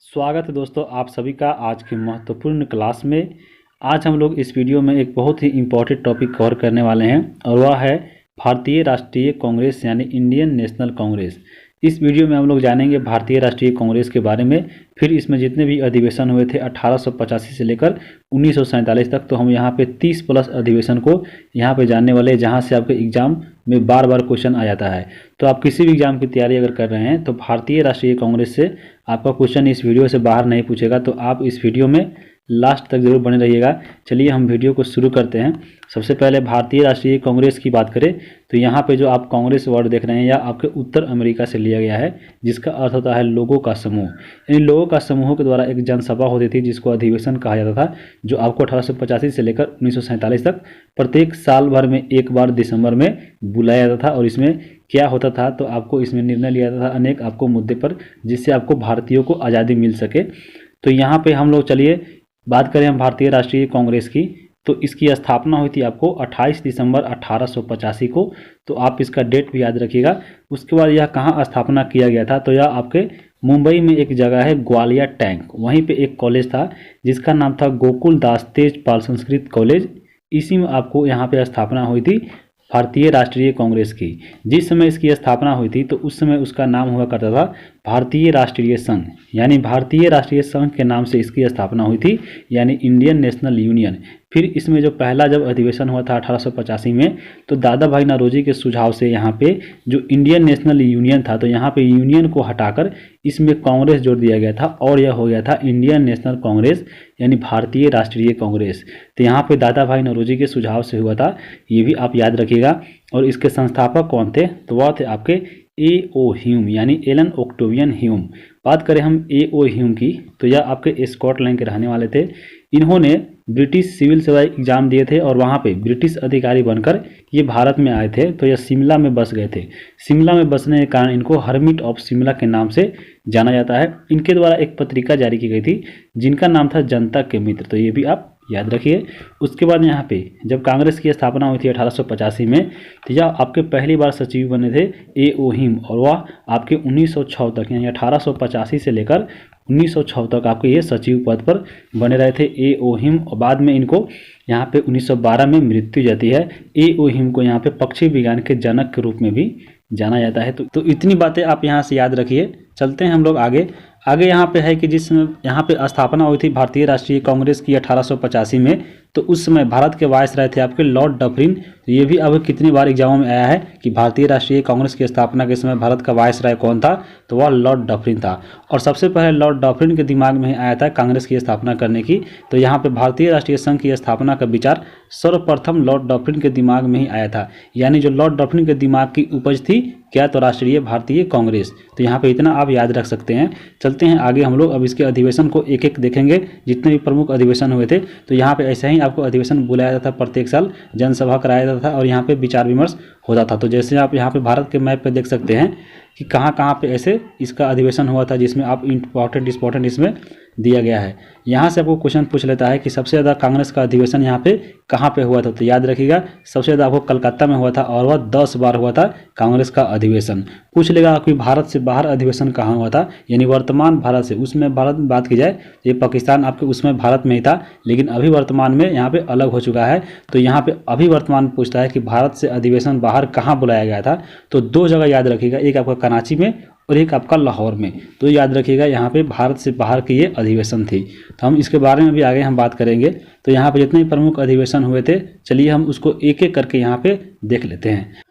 स्वागत है दोस्तों आप सभी का आज की महत्वपूर्ण क्लास में। आज हम लोग इस वीडियो में एक बहुत ही इम्पोर्टेंट टॉपिक कवर करने वाले हैं और वह है भारतीय राष्ट्रीय कांग्रेस यानी इंडियन नेशनल कांग्रेस। इस वीडियो में हम लोग जानेंगे भारतीय राष्ट्रीय कांग्रेस के बारे में। फिर इसमें जितने भी अधिवेशन हुए थे 1885 से लेकर 1947 तक, तो हम यहाँ पे 30 प्लस अधिवेशन को यहाँ पे जानने वाले हैं, जहाँ से आपके एग्जाम में बार बार क्वेश्चन आ जाता है। तो आप किसी भी एग्जाम की तैयारी अगर कर रहे हैं तो भारतीय राष्ट्रीय कांग्रेस से आपका क्वेश्चन इस वीडियो से बाहर नहीं पूछेगा, तो आप इस वीडियो में लास्ट तक जरूर बने रहिएगा। चलिए हम वीडियो को शुरू करते हैं। सबसे पहले भारतीय राष्ट्रीय कांग्रेस की बात करें तो यहाँ पे जो आप कांग्रेस वर्ड देख रहे हैं या आपके उत्तर अमेरिका से लिया गया है, जिसका अर्थ होता है लोगों का समूह। इन लोगों का समूहों के द्वारा एक जनसभा होती थी जिसको अधिवेशन कहा जाता था, जो आपको 1885 से लेकर 1947 तक प्रत्येक साल भर में एक बार दिसंबर में बुलाया जाता था। और इसमें क्या होता था तो आपको इसमें निर्णय लिया जाता था अनेक आपको मुद्दे पर, जिससे आपको भारतीयों को आज़ादी मिल सके। तो यहाँ पे हम लोग चलिए बात करें हम भारतीय राष्ट्रीय कांग्रेस की, तो इसकी स्थापना हुई थी आपको 28 दिसंबर 1885 को। तो आप इसका डेट भी याद रखिएगा। उसके बाद यह कहाँ स्थापना किया गया था तो यह आपके मुंबई में एक जगह है ग्वालिया टैंक, वहीं पे एक कॉलेज था जिसका नाम था गोकुल दास तेजपाल संस्कृत कॉलेज। इसी में आपको यहाँ पे स्थापना हुई थी भारतीय राष्ट्रीय कांग्रेस की। जिस समय इसकी स्थापना हुई थी तो उस समय उसका नाम हुआ करता था भारतीय राष्ट्रीय संघ, यानी भारतीय राष्ट्रीय संघ के नाम से इसकी स्थापना हुई थी, यानी इंडियन नेशनल यूनियन। फिर इसमें जो पहला जब अधिवेशन हुआ था 1885 में, तो दादा भाई नौरोजी के सुझाव से यहाँ पे जो इंडियन नेशनल यूनियन था, तो यहाँ पे यूनियन को हटाकर इसमें कांग्रेस जोड़ दिया गया था और यह हो गया था इंडियन नेशनल कांग्रेस यानी भारतीय राष्ट्रीय कांग्रेस। तो यहाँ पे दादा भाई नौरोजी के सुझाव से हुआ था, ये भी आप याद रखिएगा। और इसके संस्थापक कौन थे तो वह थे आपके ए.ओ. ह्यूम यानी एलन ऑक्टेवियन ह्यूम। बात करें हम ए.ओ. ह्यूम की तो यह आपके स्कॉटलैंड के रहने वाले थे। इन्होंने ब्रिटिश सिविल सेवा एग्जाम दिए थे और वहाँ पे ब्रिटिश अधिकारी बनकर ये भारत में आए थे। तो यह शिमला में बस गए थे। शिमला में बसने के कारण इनको हर्मिट ऑफ शिमला के नाम से जाना जाता है। इनके द्वारा एक पत्रिका जारी की गई थी जिनका नाम था जनता के मित्र, तो ये भी आप याद रखिए। उसके बाद यहाँ पे जब कांग्रेस की स्थापना हुई थी 1885 में, तो यह आपके पहली बार सचिव बने थे ए.ओ. ह्यूम, और वह आपके 1906 तक यानी 1885 से लेकर 1906 तक आपके ये सचिव पद पर बने रहे थे ए.ओ. ह्यूम। और बाद में इनको यहाँ पे 1912 में मृत्यु जाती है। ए.ओ. ह्यूम को यहाँ पे पक्षी विज्ञान के जनक के रूप में भी जाना जाता है। तो इतनी बातें आप यहाँ से याद रखिए। चलते हैं हम लोग आगे। यहाँ पे है कि जिस यहाँ पे स्थापना हुई थी भारतीय राष्ट्रीय कांग्रेस की 1885 में, तो उस समय भारत के वायसराय थे आपके लॉर्ड डफरिन। तो ये भी अब कितनी बार एग्जामों में आया है कि भारतीय राष्ट्रीय कांग्रेस की स्थापना के समय भारत का वायसराय कौन था, तो वह लॉर्ड डफरिन था। और सबसे पहले लॉर्ड डफरिन के दिमाग में आया था कांग्रेस की स्थापना करने की। तो यहाँ पे भारतीय राष्ट्रीय संघ की स्थापना का विचार सर्वप्रथम लॉर्ड डफरिन के दिमाग में ही आया था, यानी जो लॉर्ड डफरिन के दिमाग की उपज थी क्या, तो राष्ट्रीय भारतीय कांग्रेस। तो यहाँ पे इतना आप याद रख सकते हैं। चलते हैं आगे हम लोग अब इसके अधिवेशन को एक एक देखेंगे, जितने भी प्रमुख अधिवेशन हुए थे। तो यहाँ पे ऐसा ही आपको अधिवेशन बुलाया जाता था, प्रत्येक साल जनसभा कराया जाता था और यहाँ पे विचार विमर्श होता था। तो जैसे आप यहाँ पे भारत के मैप पे देख सकते हैं कि कहाँ कहाँ पे ऐसे इसका अधिवेशन हुआ था, जिसमें आप इंपॉर्टेंट इसमें दिया गया है। यहाँ से आपको क्वेश्चन पूछ लेता है कि सबसे ज़्यादा कांग्रेस का अधिवेशन यहाँ पे कहाँ पे हुआ था, तो याद रखिएगा सबसे ज़्यादा आपको कलकत्ता में हुआ था और वह 10 बार हुआ था कांग्रेस का अधिवेशन। पूछ लेगा कि भारत से बाहर अधिवेशन कहाँ हुआ था, यानी वर्तमान भारत से, उसमें भारत में बात की जाए तो ये पाकिस्तान आपके उसमें भारत में ही था, लेकिन अभी वर्तमान में यहाँ पे अलग हो चुका है। तो यहाँ पे अभी वर्तमान पूछता है कि भारत से अधिवेशन बाहर कहाँ बुलाया गया था, तो 2 जगह याद रखिएगा, एक आपका कराची में और एक आपका लाहौर में। तो याद रखिएगा यहाँ पे भारत से बाहर की ये अधिवेशन थी। तो हम इसके बारे में भी आगे हम बात करेंगे। तो यहाँ पे जितने प्रमुख अधिवेशन हुए थे, चलिए हम उसको एक एक करके यहाँ पे देख लेते हैं।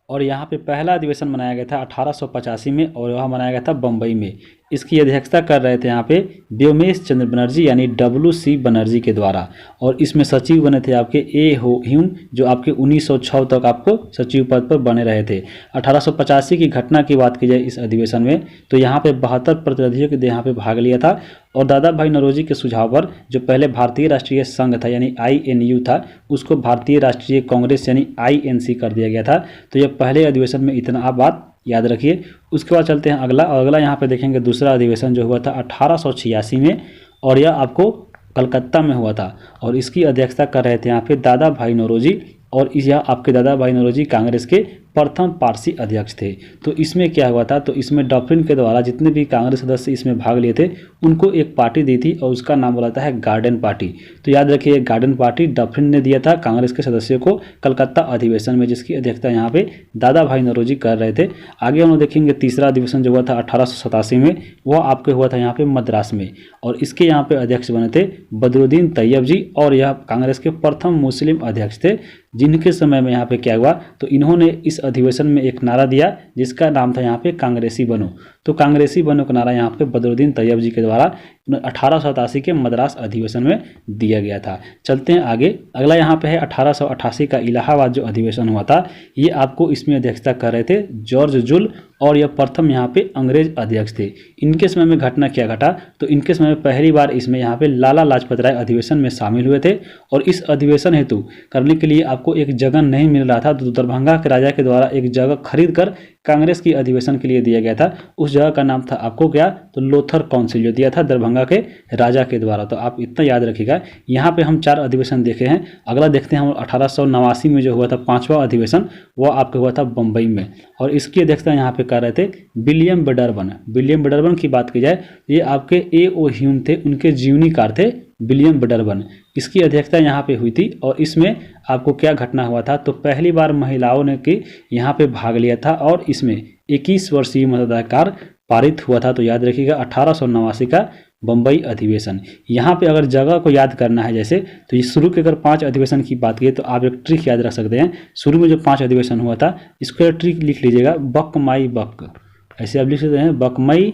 और यहाँ पे पहला अधिवेशन मनाया गया था 1885 में और वह मनाया गया था बम्बई में। इसकी अध्यक्षता कर रहे थे यहाँ पे व्योमेश चंद्र बनर्जी यानी W.C. बनर्जी के द्वारा। और इसमें सचिव बने थे आपके ए.ओ. ह्यूम, जो आपके 1906 तक आपको सचिव पद पर बने रहे थे। 1885 की घटना की बात की जाए इस अधिवेशन में, तो यहाँ पे 72 प्रतिनिधियों ने यहाँ पे भाग लिया था। और दादा भाई नौरोजी के सुझाव पर जो पहले भारतीय राष्ट्रीय संघ था यानी INU था, उसको भारतीय राष्ट्रीय कांग्रेस यानी INC कर दिया गया था। तो यह पहले अधिवेशन में इतना आप बात याद रखिए। उसके बाद चलते हैं अगला यहाँ पे देखेंगे दूसरा अधिवेशन जो हुआ था 1886 में, और यह आपको कलकत्ता में हुआ था। और इसकी अध्यक्षता कर रहे थे यहाँ पे दादा भाई नौरोजी, और यह आपके दादा भाई नौरोजी कांग्रेस के प्रथम पारसी अध्यक्ष थे। तो इसमें क्या हुआ था, तो इसमें डॉफ्रिन के द्वारा जितने भी कांग्रेस सदस्य इसमें भाग लिए थे उनको एक पार्टी दी थी और उसका नाम बोला था है गार्डन पार्टी। तो याद रखिए गार्डन पार्टी डॉफ्रिन ने दिया था कांग्रेस के सदस्यों को कलकत्ता अधिवेशन में, जिसकी अध्यक्षता यहाँ पे दादा भाई नौरोजी कर रहे थे। आगे हम लोग देखेंगे तीसरा अधिवेशन जो हुआ था 1887 में, वह आपके हुआ था यहाँ पे मद्रास में, और इसके यहाँ पे अध्यक्ष बने थे बदरुद्दीन तैयब जी, और यह कांग्रेस के प्रथम मुस्लिम अध्यक्ष थे, जिनके समय में यहाँ पे क्या हुआ, तो इन्होंने इस अधिवेशन में एक नारा दिया जिसका नाम था यहाँ पे कांग्रेसी बनो। तो कांग्रेसी बनो का नारा यहाँ पे बदरुद्दीन तैयब जी के द्वारा 1887 के मद्रास अधिवेशन में दिया गया था। चलते हैं आगे, अगला यहाँ पे है 1888 का इलाहाबाद जो अधिवेशन हुआ था, ये आपको इसमें अध्यक्षता कर रहे थे जॉर्ज जुल, और यह प्रथम यहाँ पे अंग्रेज अध्यक्ष थे। इनके समय में घटना क्या घटा, तो इनके समय में पहली बार इसमें यहाँ पे लाला लाजपत राय अधिवेशन में शामिल हुए थे, और इस अधिवेशन हेतु करने के लिए आपको एक जगह नहीं मिल रहा था, तो दरभंगा के राजा के द्वारा एक जगह खरीद कर कांग्रेस की अधिवेशन के लिए दिया गया था। उस जगह का नाम था आपको क्या, तो लोथर काउंसिल, जो दिया था दरभंगा के राजा के द्वारा। तो आप इतना याद रखिएगा। यहाँ पे हम 4 अधिवेशन देखे हैं। अगला देखते हैं हम 1889 में जो हुआ था 5वां अधिवेशन, वह आपका हुआ था बम्बई में, और इसकी अध्यक्षता यहाँ पे कर रहे थे विलियम बेडरबन। विलियम बेडरबन की बात की जाए, ये आपके ए.ओ. ह्यूम थे, उनके जीवनीकार थे विलियम बेडरबन। इसकी अध्यक्षता यहाँ पे हुई थी, और इसमें आपको क्या घटना हुआ था, तो पहली बार महिलाओं ने की यहाँ पे भाग लिया था, और इसमें 21 वर्षीय मताधिकार पारित हुआ था। तो याद रखिएगा 1889 का बम्बई अधिवेशन। यहाँ पे अगर जगह को याद करना है जैसे, तो ये शुरू के अगर 5 अधिवेशन की बात की तो आप एक ट्रिक याद रख सकते हैं। शुरू में जो 5 अधिवेशन हुआ था, इसको ट्रिक लिख लीजिएगा, बक माई बक, ऐसे आप लिख सकते हैं, बक माई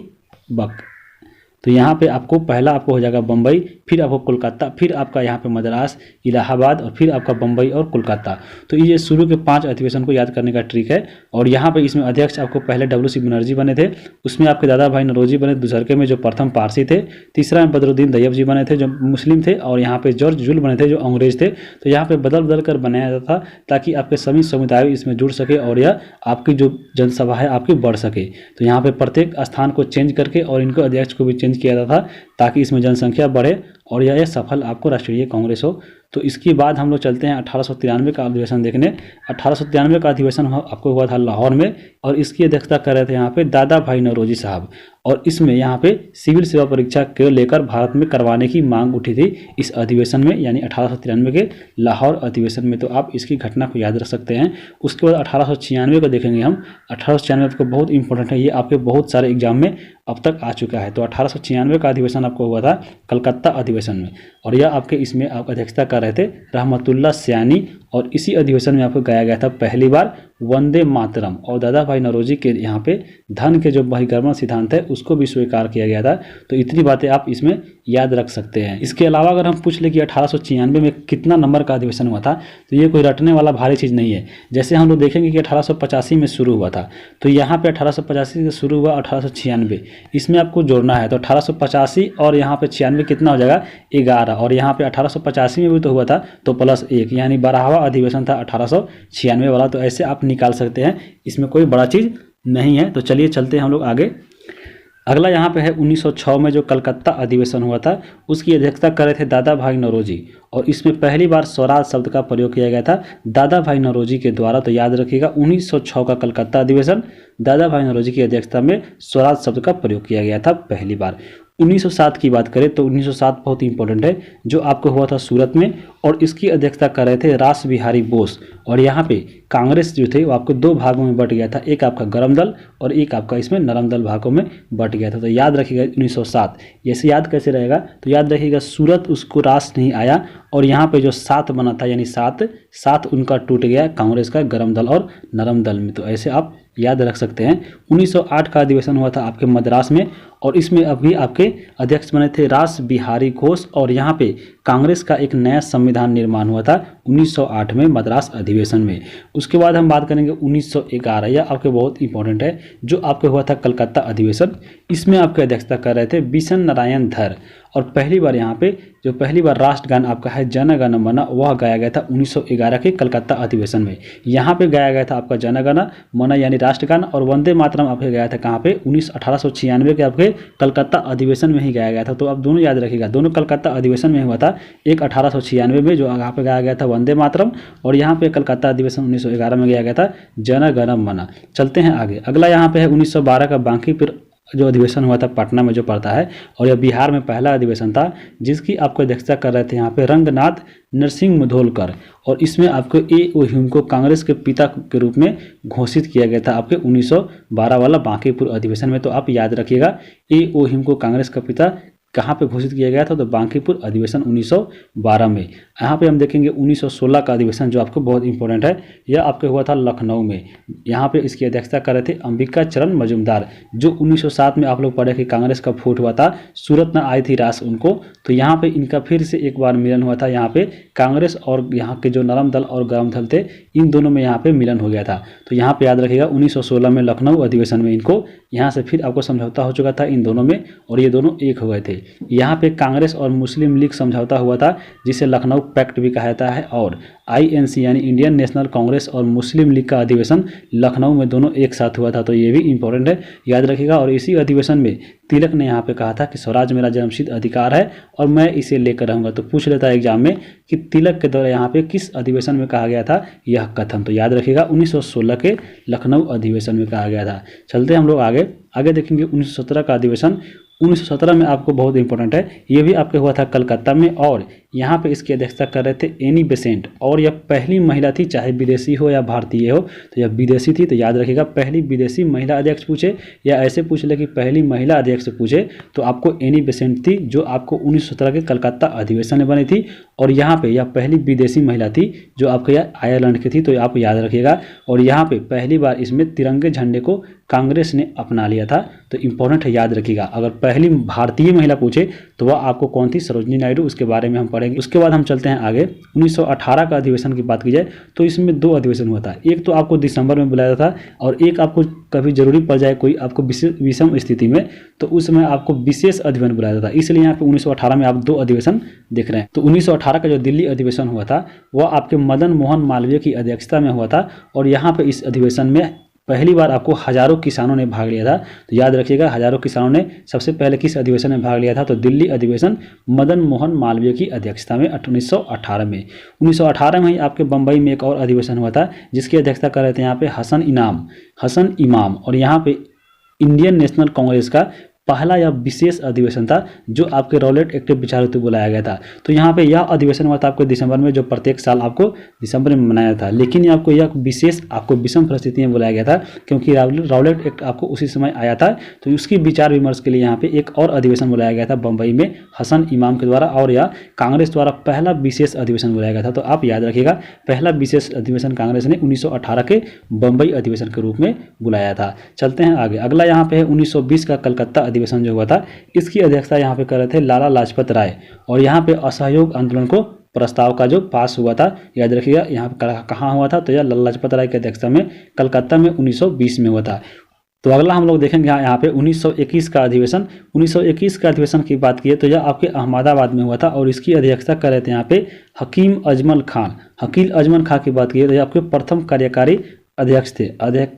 बक। तो यहाँ पे आपको पहला आपको हो जाएगा बम्बई, फिर आपको कोलकाता, फिर आपका यहाँ पे मद्रास, इलाहाबाद, और फिर आपका बम्बई और कोलकाता। तो ये शुरू के 5 अधिवेशन को याद करने का ट्रिक है। और यहाँ पे इसमें अध्यक्ष आपको पहले W.C. बनर्जी बने थे, उसमें आपके दादा भाई नौरोजी बने, दूसरे में जो प्रथम पारसी थे, तीसरा में बदरुद्दीन तैयब जी बने थे जो मुस्लिम थे, और यहाँ पे जॉर्ज जुल बने थे जो अंग्रेज थे। तो यहाँ पे बदल बदल कर बनाया जाता था ताकि आपके सभी समुदाय इसमें जुड़ सके और यह आपकी जो जनसभा है आपकी बढ़ सके। तो यहाँ पे प्रत्येक स्थान को चेंज करके और इनको अध्यक्ष को भी चेंज किया जाता था ताकि इसमें जनसंख्या बढ़े और यह सफल आपको राष्ट्रीय कांग्रेस हो। तो इसके बाद हम लोग चलते हैं 1893 का अधिवेशन देखने। 1893 का अधिवेशन आपको हुआ था लाहौर में, और इसकी अध्यक्षता कर रहे थे यहाँ पे दादा भाई नौरोजी साहब, और इसमें यहाँ पे सिविल सेवा परीक्षा को लेकर भारत में करवाने की मांग उठी थी इस अधिवेशन में, यानी 1893 के लाहौर अधिवेशन में। तो आप इसकी घटना को याद रख सकते हैं। उसके बाद 1896 को देखेंगे हम। 1896 आपको बहुत इंपॉर्टेंट है, ये आपके बहुत सारे एग्जाम में अब तक आ चुका है। तो 1896 का अधिवेशन आपको हुआ था कलकत्ता अधिवेशन में, और यह आपके इसमें आप अध्यक्षता कर रहे थे रहमतुल्लाह सयानी, और इसी अधिवेशन में आपको गाया गया था पहली बार वंदे मातरम, और दादा भाई नौरोजी के यहाँ पे धन के जो बहिर्गमन सिद्धांत है उसको भी स्वीकार किया गया था। तो इतनी बातें आप इसमें याद रख सकते हैं। इसके अलावा अगर हम पूछ ले कि 1896 में कितना नंबर का अधिवेशन हुआ था, तो ये कोई रटने वाला भारी चीज़ नहीं है। जैसे हम लोग देखेंगे कि 1885 में शुरू हुआ था, तो यहाँ पे 1885 से शुरू हुआ 1896, इसमें आपको जोड़ना है। तो 1885 और यहाँ पे 96 कितना हो जाएगा 11, और यहाँ पे 1885 में भी तो हुआ था तो +1, यानी 12वां अधिवेशन था 1896 वाला। तो ऐसे आप निकाल सकते हैं, इसमें कोई बड़ा चीज़ नहीं है। तो चलिए चलते हैं हम लोग आगे। अगला यहाँ पे है 1906 में जो कलकत्ता अधिवेशन हुआ था, उसकी अध्यक्षता कर रहे थे दादा भाई नौरोजी, और इसमें पहली बार स्वराज शब्द का प्रयोग किया गया था दादा भाई नौरोजी के द्वारा। तो याद रखिएगा 1906 का कलकत्ता अधिवेशन, दादा भाई नौरोजी की अध्यक्षता में स्वराज शब्द का प्रयोग किया गया था पहली बार। 1907 की बात करें तो 1907 बहुत ही इंपॉर्टेंट है, जो आपको हुआ था सूरत में, और इसकी अध्यक्षता कर रहे थे रास बिहारी बोस। और यहाँ पे कांग्रेस जो थे वो आपको 2 भागों में बट गया था, एक आपका गरम दल और एक आपका इसमें नरम दल भागों में बट गया था। तो याद रखिएगा 1907, ऐसे याद कैसे रहेगा, तो याद रखिएगा सूरत उसको रास नहीं आया, और यहाँ पे जो 7 बना था यानी 7 उनका टूट गया कांग्रेस का गरम दल और नरम दल में। तो ऐसे आप याद रख सकते हैं। 1908 का अधिवेशन हुआ था आपके मद्रास में, और इसमें अभी आपके अध्यक्ष बने थे रास बिहारी घोष, और यहाँ पे कांग्रेस का एक नया संविधान निर्माण हुआ था 1908 में मद्रास अधिवेशन में। उसके बाद हम बात करेंगे 1911, यह आपके बहुत इंपॉर्टेंट है, जो आपके हुआ था कलकत्ता अधिवेशन। इसमें आपके अध्यक्षता कर रहे थे बिशन नारायण धर, और पहली बार यहाँ पे जो पहली बार राष्ट्रगान आपका है जन गण मन, वह गाया गया था 1911 के कलकत्ता अधिवेशन में। यहाँ पे गाया गया था आपका जन गण मन यानी राष्ट्रगान, और वंदे मातरम आपके गाया था कहाँ पे 1896 के आपके कलकत्ता अधिवेशन में ही गाया गया था। तो आप दोनों याद रखिएगा, दोनों कलकत्ता अधिवेशन में हुआ था, एक 1896 में जो यहाँ पे गाया गया था वंदे मातरम, और यहाँ पे कलकत्ता अधिवेशन 1911 में गाया गया था जन गण मन। चलते हैं आगे। अगला यहाँ पे है 1912 का बांकीपुर जो अधिवेशन हुआ था पटना में जो पड़ता है, और यह बिहार में पहला अधिवेशन था, जिसकी आपको अध्यक्षता कर रहे थे यहाँ पे रंगनाथ नरसिंह मुधोलकर, और इसमें आपको A.O. ह्यूम को कांग्रेस के पिता के रूप में घोषित किया गया था आपके 1912 वाला बांकीपुर अधिवेशन में। तो आप याद रखिएगा, A.O. ह्यूम को कांग्रेस का पिता कहाँ पे घोषित किया गया था, तो बांकीपुर अधिवेशन 1912 में। यहाँ पे हम देखेंगे 1916 का अधिवेशन जो आपको बहुत इंपॉर्टेंट है, यह आपके हुआ था लखनऊ में। यहाँ पे इसकी अध्यक्षता कर रहे थे अंबिका चरण मजूमदार, जो 1907 में आप लोग पढ़े कि कांग्रेस का फूट हुआ था, सूरत न आई थी रास उनको। तो यहाँ पे इनका फिर से एक बार मिलन हुआ था, यहाँ पे कांग्रेस और यहाँ के जो नरम दल और गरम दल थे, इन दोनों में यहाँ पे मिलन हो गया था। तो यहाँ पे याद रखिएगा 1916 में लखनऊ अधिवेशन में इनको यहाँ से फिर आपको समझौता हो चुका था इन दोनों में, और ये दोनों एक हो गए थे। यहाँ पे कांग्रेस और मुस्लिम लीग समझौता हुआ था, जिसे लखनऊ पैक्ट भी कहा जाता है, और INC यानी इंडियन नेशनल कांग्रेस और मुस्लिम लीग का अधिवेशन लखनऊ में दोनों एक साथ हुआ था। तो ये भी इंपॉर्टेंट है, याद रखिएगा। और इसी अधिवेशन में तिलक ने यहाँ पे कहा था कि स्वराज मेरा जन्मसिद्ध अधिकार है और मैं इसे लेकर रहूंगा। तो पूछ लेता है एग्जाम में कि तिलक के द्वारा यहाँ पे किस अधिवेशन में कहा गया था यह कथन। तो याद रखिएगा 1916 के लखनऊ अधिवेशन में कहा गया था। चलते हम लोग आगे देखेंगे 1917 का अधिवेशन। 1917 में आपको बहुत इंपॉर्टेंट है, ये भी आपके हुआ था कलकत्ता में, और यहाँ पे इसकी अध्यक्षता कर रहे थे एनी बेसेंट, और यह पहली महिला थी, चाहे विदेशी हो या भारतीय हो। तो यह विदेशी थी, तो याद रखिएगा पहली विदेशी महिला अध्यक्ष पूछे या ऐसे पूछ ले कि पहली महिला अध्यक्ष पूछे तो आपको एनी बेसेंट थी, जो आपको 1917 के कलकत्ता अधिवेशन में बनी थी। और यहाँ पे यह पहली विदेशी महिला थी जो आपके आयरलैंड की थी, तो आप याद रखिएगा। और यहाँ पे पहली बार इसमें तिरंगे झंडे को कांग्रेस ने अपना लिया था, तो इंपॉर्टेंट है, याद रखिएगा। अगर पहली भारतीय महिला पूछे तो वह आपको कौन थी, सरोजनी नायडू, उसके बारे में हम पढ़ेंगे। उसके बाद हम चलते हैं आगे। 1918 का अधिवेशन की बात की जाए तो इसमें 2 अधिवेशन हुआ था, एक तो आपको दिसंबर में बुलाया था, और एक आपको कभी जरूरी पड़ जाए कोई आपको विषम स्थिति में, तो उस समय आपको विशेष अधिवेशन बुलाया था। इसलिए यहाँ पे 1918 में आप 2 अधिवेशन देख रहे हैं। तो 1918 का जो दिल्ली अधिवेशन हुआ था वह आपके मदन मोहन मालवीय की अध्यक्षता में हुआ था, और यहाँ पे इस अधिवेशन में पहली बार आपको हजारों किसानों ने भाग लिया था। तो याद रखिएगा हजारों किसानों ने सबसे पहले किस अधिवेशन में भाग लिया था, तो दिल्ली अधिवेशन मदन मोहन मालवीय की अध्यक्षता में 1918 में। 1918 में ही आपके बम्बई में एक और अधिवेशन हुआ था, जिसकी अध्यक्षता कर रहे थे यहाँ पे हसन इमाम, और यहाँ पे इंडियन नेशनल कांग्रेस का पहला यह विशेष अधिवेशन था जो आपके रॉलेट एक्टिव विचार हेतु बुलाया गया था। तो यहाँ पे यह अधिवेशन हुआ था आपको दिसंबर में, जो प्रत्येक साल आपको दिसंबर में मनाया था, लेकिन आपको यह विशेष आपको विषम परिस्थिति में बुलाया गया था क्योंकि रॉलेट एक्ट आपको उसी समय आया था। तो उसकी विचार विमर्श के लिए यहाँ पे एक और अधिवेशन बुलाया गया था बम्बई में हसन इमाम के द्वारा, और यह कांग्रेस द्वारा पहला विशेष अधिवेशन बुलाया गया था। तो आप याद रखिएगा पहला विशेष अधिवेशन कांग्रेस ने 1918 के बम्बई अधिवेशन के रूप में बुलाया था। चलते हैं आगे। अगला यहाँ पे है 1920 का कलकत्ता अधिवेशन जो हुआ था, इसकी अध्यक्षता यहाँ पे कर रहे थे लाला लाजपत राय, और यहाँ पे असहयोग आंदोलन को प्रस्ताव का जो पास हुआ था, याद रखिएगा यहाँ पे कहाँ हुआ था, तो यह लाला लाजपत राय की अध्यक्षता में कलकत्ता में 1920 में हुआ था। तो अगला हम लोग देखेंगे यहाँ पे 1921 का अधिवेशन। 1921 का अधिवेशन की बात की तो यह आपके अहमदाबाद में हुआ था, और इसकी अध्यक्षता कर रहे थे यहाँ पे हकीम अजमल खान। हकीम अजमल खान की बात की तो यह आपके प्रथम कार्यकारी अध्यक्ष थे।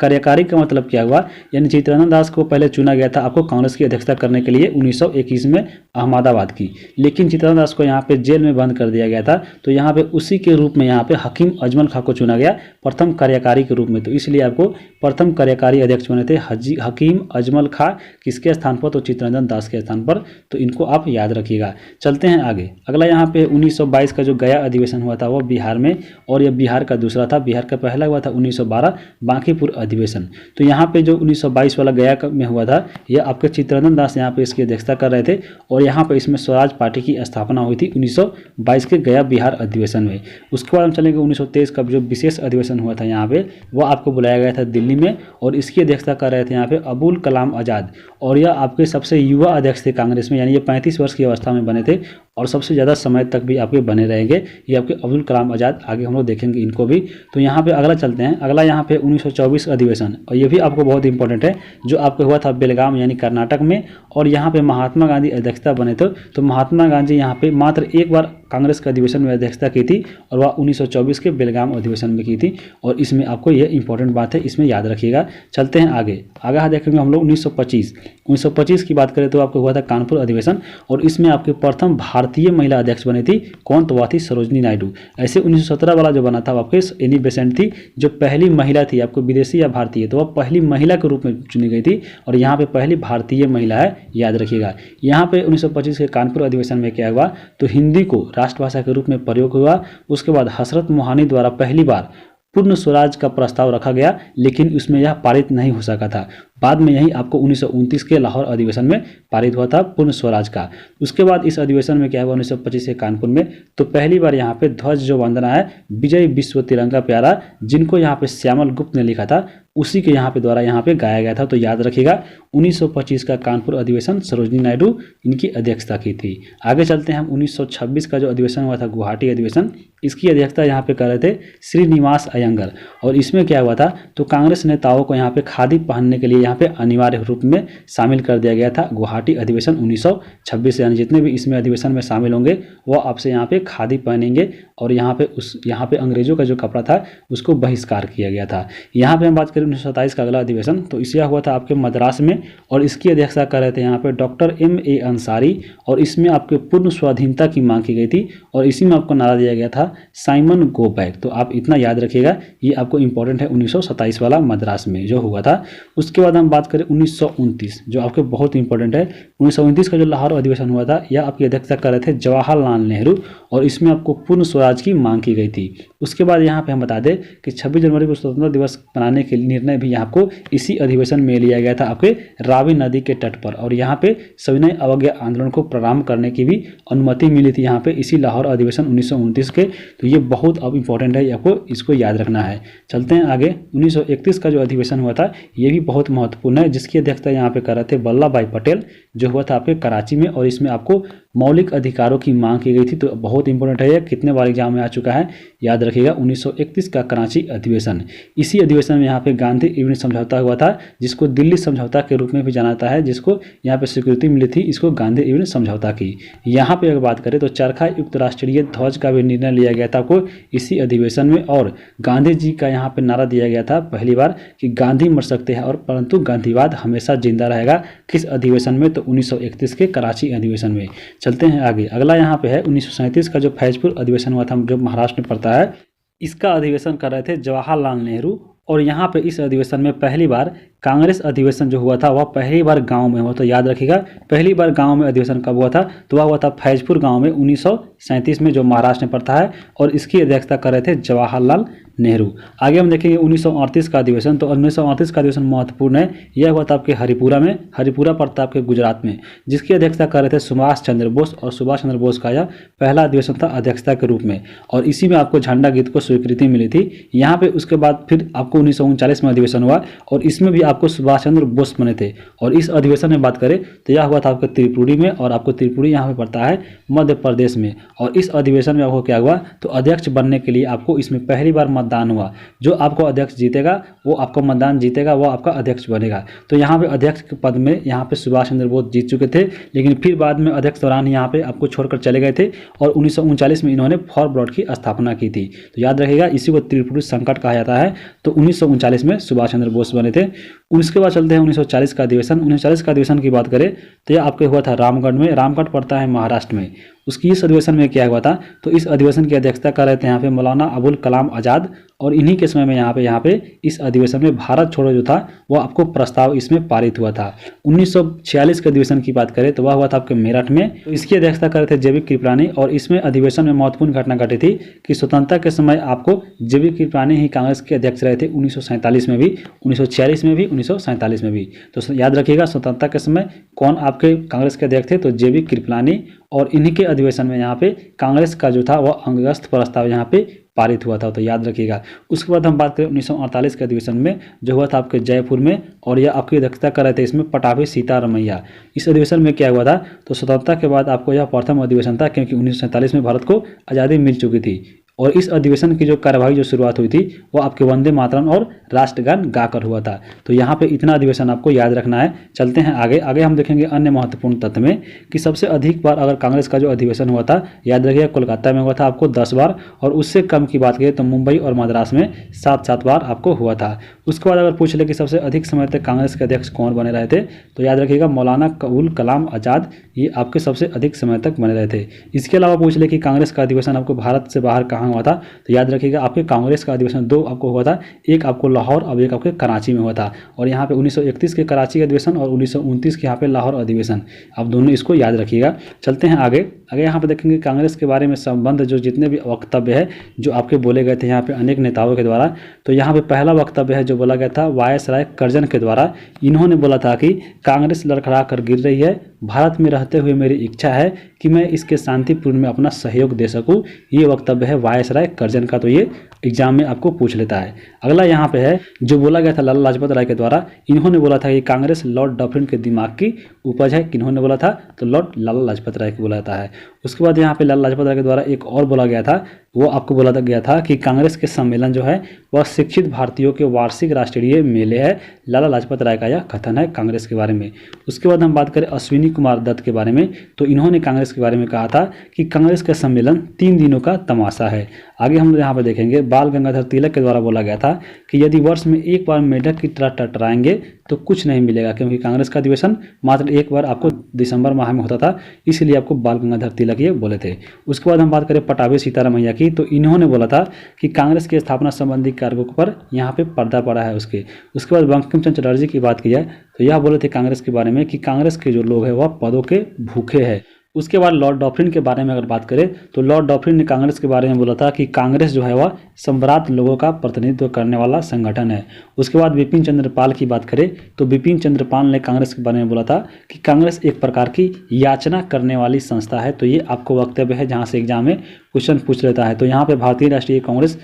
कार्यकारी का मतलब क्या हुआ, यानी चित्तरंजन दास को पहले चुना गया था आपको कांग्रेस की अध्यक्षता करने के लिए 1921 में अहमदाबाद की, लेकिन चित्तरंजन दास को यहाँ पे जेल में बंद कर दिया गया था। तो यहाँ पे उसी के रूप में यहाँ पे हकीम अजमल खां को चुना गया प्रथम कार्यकारी के रूप में, तो इसलिए आपको प्रथम कार्यकारी अध्यक्ष बने थे हकीम अजमल खां। किसके स्थान पर, तो चित्तरंजन दास के स्थान पर। तो इनको आप याद रखिएगा। चलते हैं आगे। अगला यहाँ पे 1922 का जो गया अधिवेशन हुआ था वो बिहार में, और यह बिहार का दूसरा था। बिहार का पहला हुआ था 1912 बांकीपुर अधिवेशन। तो यहाँ पे जो 1922 वाला गया में हुआ था, यह आपके चित्तरंजन दास यहाँ पे इसकी अध्यक्षता कर रहे थे, और यहाँ पे इसमें स्वराज पार्टी की स्थापना हुई थी 1922 के गया बिहार अधिवेशन में। उसके बाद हम चलेंगे 1923 का जो विशेष अधिवेशन हुआ था यहाँ पे, वो आपको बुलाया गया था दिल्ली में, और इसकी अध्यक्षता कर रहे थे यहाँ पे अबुल कलाम आज़ाद, और यह आपके सबसे युवा अध्यक्ष थे कांग्रेस में, यानी ये 35 वर्ष की अवस्था में बने थे और सबसे ज़्यादा समय तक भी आपके बने रहेंगे, ये आपके अब्दुल कलाम आज़ाद। आगे हम लोग देखेंगे इनको भी। तो यहाँ पे अगला चलते हैं। अगला यहाँ यहाँ पे 1924 अधिवेशन, और ये भी आपको बहुत इंपॉर्टेंट है, जो आपको हुआ था बेलगाम यानी कर्नाटक में, और यहाँ पे महात्मा गांधी अध्यक्षता बने थे। तो महात्मा गांधी यहाँ पे मात्र एक बार कांग्रेस के अधिवेशन में अध्यक्षता की थी, और वह 1924 के बेलगाम अधिवेशन में की थी, और इसमें आपको यह इंपॉर्टेंट बात है, इसमें याद रखिएगा। चलते हैं आगे देखेंगे हम लोग 1925 की बात करें तो आपको हुआ था कानपुर अधिवेशन, और इसमें आपके प्रथम भारतीय महिला अध्यक्ष बनी थी, कौन? तो वह थी सरोजनी नायडू। ऐसे 1917 वाला जो बना था आपके एनी बेसेंट थी, जो पहली महिला थी, आपको विदेशी या भारतीय, तो वह पहली महिला के रूप में चुनी गई थी, और यहाँ पे पहली भारतीय महिला है, याद रखिएगा। यहाँ पे 1925 के कानपुर अधिवेशन में क्या हुआ, तो हिंदी को राष्ट्रभाषा के रूप में प्रयोग हुआ। उसके बाद हसरत मोहानी द्वारा पहली बार पूर्ण स्वराज का प्रस्ताव रखा गया, लेकिन उसमें यह पारित नहीं हो सका था। बाद में यही आपको 1929 के लाहौर अधिवेशन में पारित हुआ था पूर्ण स्वराज का। उसके बाद इस अधिवेशन में क्या हुआ 1925 के कानपुर में, तो पहली बार यहाँ पे ध्वज जो वंदना है, विजय विश्व तिरंगा प्यारा, जिनको यहाँ पे श्यामल गुप्त ने लिखा था, उसी के यहाँ पे द्वारा यहाँ पे गाया गया था। तो याद रखिएगा 1925 का कानपुर अधिवेशन सरोजनी नायडू इनकी अध्यक्षता की थी। आगे चलते हैं हम 1926 का जो अधिवेशन हुआ था गुवाहाटी अधिवेशन, इसकी अध्यक्षता यहाँ पे कर रहे थे श्रीनिवास अयंगर। और इसमें क्या हुआ था, तो कांग्रेस नेताओं को यहाँ पे खादी पहनने के लिए यहाँ पे अनिवार्य रूप में शामिल कर दिया गया था। गुवाहाटी अधिवेशन 1926, यानी जितने भी इसमें अधिवेशन में शामिल होंगे वो आपसे यहाँ पे खादी पहनेंगे, और यहाँ पे अंग्रेजों का जो कपड़ा था उसको बहिष्कार किया गया था। यहाँ पे हम बात करें 1927 का अगला अधिवेशन, तो इसे हुआ था आपके मद्रास में, और इसकी अध्यक्षता कर रहे थे यहाँ पे डॉक्टर M.A. अंसारी, और इसमें आपके पूर्ण स्वाधीनता की मांग की गई थी, और इसी में आपको नारा दिया गया था साइमन गो बैक। तो आप इतना याद रखिएगा, ये आपको इंपॉर्टेंट है 1927 वाला मद्रास में जो हुआ था। उसके बाद हम बात करें 1929, जो आपके बहुत इंपॉर्टेंट है। 1929 का जो लाहौर अधिवेशन हुआ था, यह आपकी अध्यक्षता कर रहे थे जवाहरलाल नेहरू, और इसमें आपको पूर्ण स्वराज की मांग की गई थी। उसके बाद यहाँ पे हम बता दें कि 26 जनवरी को स्वतंत्रता दिवस मनाने के निर्णय भी यहाँ को इसी अधिवेशन में लिया गया था आपके रावी नदी के तट पर, और यहाँ पे सविनय अवज्ञा आंदोलन को प्रारंभ करने की भी अनुमति मिली थी यहाँ पे इसी लाहौर अधिवेशन 1929 के। तो ये बहुत अब इंपॉर्टेंट है, आपको इसको याद रखना है। चलते हैं आगे 1931 का जो अधिवेशन हुआ था, ये भी बहुत महत्वपूर्ण है, जिसकी अध्यक्षता यहाँ पे कर रहे थे वल्लभ भाई पटेल, जो हुआ था आपके कराची में, और इसमें आपको मौलिक अधिकारों की मांग की गई थी। तो बहुत इंपॉर्टेंट है, कितने बार एग्जाम में आ चुका है, याद रखिएगा 1931 का कराची अधिवेशन। इसी अधिवेशन में यहाँ पे गांधी इरविन समझौता हुआ था, जिसको दिल्ली समझौता के रूप में भी जाना जाता है, जिसको यहाँ पे स्वीकृति मिली थी, इसको गांधी इरविन समझौता की। यहाँ पे अगर बात करें तो चरखा युक्त राष्ट्रीय ध्वज का भी निर्णय लिया गया था आपको इसी अधिवेशन में, और गांधी जी का यहाँ पे नारा दिया गया था पहली बार कि गांधी मर सकते हैं और परंतु गांधीवाद हमेशा जिंदा रहेगा। किस अधिवेशन में, तो 1931 के कराची अधिवेशन में। चलते हैं आगे, अगला यहाँ पे है 1937 का जो फैजपुर अधिवेशन हुआ था, जो महाराष्ट्र में पड़ता है। इसका अधिवेशन कर रहे थे जवाहरलाल नेहरू, और यहाँ पे इस अधिवेशन में पहली बार कांग्रेस अधिवेशन जो हुआ था वह पहली बार गांव में हुआ। तो याद रखिएगा पहली बार गांव में अधिवेशन कब हुआ था, तो वह हुआ था फैजपुर गांव में 1937 में, जो महाराष्ट्र में पड़ता है, और इसकी अध्यक्षता कर रहे थे जवाहरलाल नेहरू। आगे हम देखेंगे 1938 का अधिवेशन। तो 1938 का अधिवेशन महत्वपूर्ण है, यह हुआ था आपके हरिपुरा में, हरिपुरा पड़ता है आपके गुजरात में, जिसकी अध्यक्षता कर रहे थे सुभाष चंद्र बोस, और सुभाष चंद्र बोस का यह पहला अधिवेशन था अध्यक्षता के रूप में, और इसी में आपको झंडा गीत को स्वीकृति मिली थी। यहाँ पे उसके बाद फिर आपको 1939 में अधिवेशन हुआ, और इसमें भी आपको सुभाष चंद्र बोस बने थे। और इस अधिवेशन में बात करें तो यह हुआ था आपके त्रिपुरी में, और आपको त्रिपुरी यहाँ पे पड़ता है मध्य प्रदेश में। और इस अधिवेशन में आपको क्या हुआ, तो अध्यक्ष बनने के लिए आपको इसमें पहली बार मतदान हुआ। जो आपको अध्यक्ष जीतेगा, वो आपको मतदान जीतेगा, वो आपका अध्यक्ष बनेगा। तो यहाँ पे अध्यक्ष के पद में यहाँ पे सुभाष चंद्र बोस जीत चुके थे, लेकिन फिर बाद में अध्यक्ष दौरान यहाँ पे आपको छोड़कर चले गए थे, और 1939 में इन्होंने फॉर ब्लॉड की स्थापना की थी। तो याद रखिएगा इसी को त्रिपुरी संकट कहा जाता है। तो 1939 में सुभाष चंद्र बोस बने थे। उसके बाद चलते हैं 1940 का अधिवेशन। 1940 का अधिवेशन की बात करें तो यह आपके हुआ था रामगढ़ में, रामगढ़ पड़ता है महाराष्ट्र में। उसकी इस अधिवेशन में क्या हुआ था, तो इस अधिवेशन की अध्यक्षता कर रहे थे यहाँ पे मौलाना अबुल कलाम आज़ाद, और इन्हीं के समय में यहाँ पे इस अधिवेशन में भारत छोड़ो जो था वो आपको प्रस्ताव इसमें पारित हुआ था। 1946 के अधिवेशन की बात करें तो वह हुआ था आपके मेरठ में। तो इसकी अध्यक्षता कर रहे थे जेबी कृपलानी, और इसमें अधिवेशन में महत्वपूर्ण घटना घटी थी कि स्वतंत्रता के समय आपको जेबी कृपलानी ही कांग्रेस के अध्यक्ष रहे थे 1947 में भी, 1946 में भी, 1947 में भी। तो याद रखिएगा स्वतंत्रता के समय कौन आपके कांग्रेस के अध्यक्ष थे, तो जेबी कृपलानी, और इन्हीं के अधिवेशन में यहाँ पे कांग्रेस का जो था वह अंगस्त प्रस्ताव यहाँ पे पारित हुआ था। तो याद रखिएगा। उसके बाद हम बात करें 1948 के अधिवेशन में जो हुआ था आपके जयपुर में, और यह आपकी अध्यक्षता कर रहे थे इसमें पटाभी सीतारमैया। इस अधिवेशन में क्या हुआ था, तो स्वतंत्रता के बाद आपको यह प्रथम अधिवेशन था, क्योंकि 1947 में भारत को आज़ादी मिल चुकी थी। और इस अधिवेशन की जो कार्यवाही जो शुरुआत हुई थी वो आपके वंदे मातरम और राष्ट्रगान गाकर हुआ था। तो यहाँ पे इतना अधिवेशन आपको याद रखना है। चलते हैं आगे। आगे हम देखेंगे अन्य महत्वपूर्ण तथ्य में कि सबसे अधिक बार अगर कांग्रेस का जो अधिवेशन हुआ था, याद रखिएगा कोलकाता में हुआ था आपको 10 बार, और उससे कम की बात करें तो मुंबई और मद्रास में 7-7 बार आपको हुआ था। उसके बाद अगर पूछ ले कि सबसे अधिक समय तक कांग्रेस के अध्यक्ष कौन बने रहे थे, तो याद रखिएगा मौलाना अबुल कलाम आज़ाद, ये आपके सबसे अधिक समय तक बने रहे थे। इसके अलावा पूछ ले कि कांग्रेस का अधिवेशन आपको भारत से बाहर कहाँ हुआ था, तो याद रखिएगा आपके कांग्रेस का अधिवेशन 2 आपको हुआ था, एक आपको लाहौर और एक आपके कराची में हुआ था। और यहाँ पे 1931 के कराची अधिवेशन और 1929 के यहाँ पे लाहौर अधिवेशन, आप दोनों इसको याद रखिएगा। चलते हैं आगे। आगे यहाँ पे देखेंगे कांग्रेस के बारे में संबंध जो जितने भी वक्तव्य है जो आपके बोले गए थे यहाँ पे अनेक नेताओं के द्वारा। तो यहाँ पे पहला वक्तव्य है जो बोला गया था वायसराय करजन के द्वारा। इन्होंने बोला था कि कांग्रेस लड़खड़ा कर गिर रही है, भारत में रहते हुए मेरी इच्छा है कि मैं इसके शांतिपूर्ण में अपना सहयोग दे सकूं। ये वक्तव्य है वायसराय करजन का, तो ये एग्जाम में आपको पूछ लेता है। अगला यहाँ पे है जो बोला गया था लाला लाजपत राय के द्वारा। इन्होंने बोला था कि कांग्रेस लॉर्ड डफरिन के दिमाग की उपज है। किन्होंने बोला था, तो लॉर्ड लाला लाजपत राय को बोला जाता है। उसके बाद यहाँ पे लाला लाजपत राय के द्वारा एक और बोला गया था, वो आपको बोला गया था कि कांग्रेस के सम्मेलन जो है वह शिक्षित भारतीयों के वार्षिक राष्ट्रीय मेले है। लाला लाजपत राय का यह कथन है कांग्रेस के बारे में। उसके बाद हम बात करें अश्विनी कुमार दत्त के बारे में, तो इन्होंने कांग्रेस के बारे में कहा था कि कांग्रेस का सम्मेलन 3 दिनों का तमाशा है। आगे हम यहाँ पे देखेंगे बाल गंगाधर तिलक के द्वारा बोला गया था कि यदि वर्ष में एक बार मेढक की तरह टटराएंगे तो कुछ नहीं मिलेगा, क्योंकि कांग्रेस का अधिवेशन मात्र एक बार आपको दिसंबर माह में होता था, इसलिए आपको बाल गंगाधर तिलक ये बोले थे। उसके बाद हम बात करें पटाभी सीताराम मैया की, तो इन्होंने बोला था कि कांग्रेस की स्थापना संबंधी कार्यों पर यहाँ पे पर्दा पड़ा है उसके बाद बंकिम चंद्र चटर्जी की बात की जाए तो यह बोले थे कांग्रेस के बारे में कि कांग्रेस के जो लोग हैं वह पदों के भूखे हैं। उसके बाद लॉर्ड डॉफ्रिन के बारे में अगर बात करें तो लॉर्ड डॉफ्रिन ने कांग्रेस के बारे में बोला था कि कांग्रेस जो है वह सम्राट लोगों का प्रतिनिधित्व करने वाला संगठन है। उसके बाद बिपिन चंद्र पाल की बात करें तो बिपिन चंद्र पाल ने कांग्रेस के बारे में बोला था कि कांग्रेस एक प्रकार की याचना करने वाली संस्था है। तो ये आपको वक्तव्य है जहाँ से एग्जाम में क्वेश्चन पूछ लेता है। तो यहाँ पे भारतीय राष्ट्रीय कांग्रेस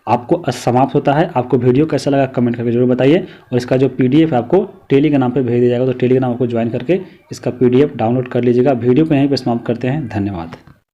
आपको समाप्त होता है। आपको वीडियो कैसा लगा कमेंट करके जरूर बताइए, और इसका जो PDF है आपको टेलीग्राम पे भेज दिया जाएगा, तो टेलीग्राम आपको ज्वाइन करके इसका PDF डाउनलोड कर लीजिएगा। वीडियो को यहीं पे समाप्त करते हैं। धन्यवाद।